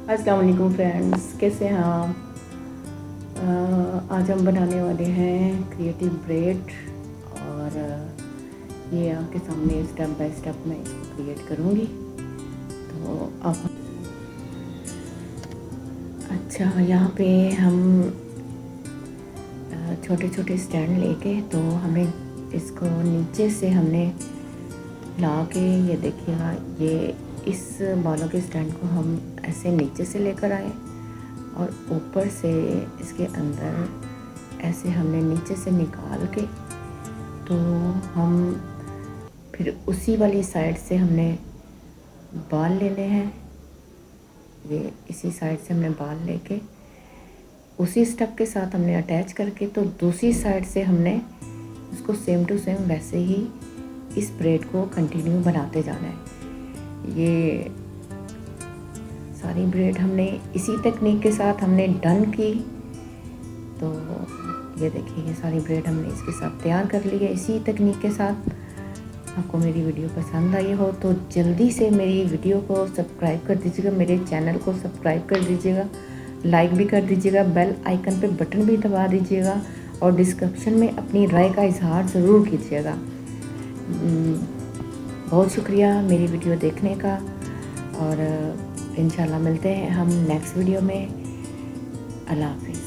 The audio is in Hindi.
अस्सलाम वालेकुम फ्रेंड्स, कैसे हैं आप? आज हम बनाने वाले हैं क्रिएटिव ब्रेड और ये आपके सामने स्टेप बाय स्टेप मैं इसको क्रिएट करूँगी। तो आप अच्छा, यहाँ पे हम छोटे छोटे स्टैंड लेके तो हमें इसको नीचे से हमने ला के, ये देखिएगा, ये इस बालों के स्टैंड को हम ऐसे नीचे से लेकर आए और ऊपर से इसके अंदर ऐसे हमने नीचे से निकाल के, तो हम फिर उसी वाली साइड से हमने बाल लेने हैं। ये इसी साइड से हमने बाल लेके उसी स्टेप के साथ हमने अटैच करके, तो दूसरी साइड से हमने उसको सेम टू सेम वैसे ही इस ब्रेड को कंटिन्यू बनाते जाना है। ये सारी ब्रेड हमने इसी टेक्निक के साथ हमने डन की। तो ये देखिए, ये सारी ब्रेड हमने इसके साथ तैयार कर ली है इसी टेक्निक के साथ। आपको मेरी वीडियो पसंद आई हो तो जल्दी से मेरी वीडियो को सब्सक्राइब कर दीजिएगा, मेरे चैनल को सब्सक्राइब कर दीजिएगा, लाइक भी कर दीजिएगा, बेल आइकन पे बटन भी दबा दीजिएगा और डिस्क्रिप्शन में अपनी राय का इजहार ज़रूर कीजिएगा। बहुत शुक्रिया मेरी वीडियो देखने का और इंशाल्लाह मिलते हैं हम नेक्स्ट वीडियो में। अल्लाह हाफ़िज़।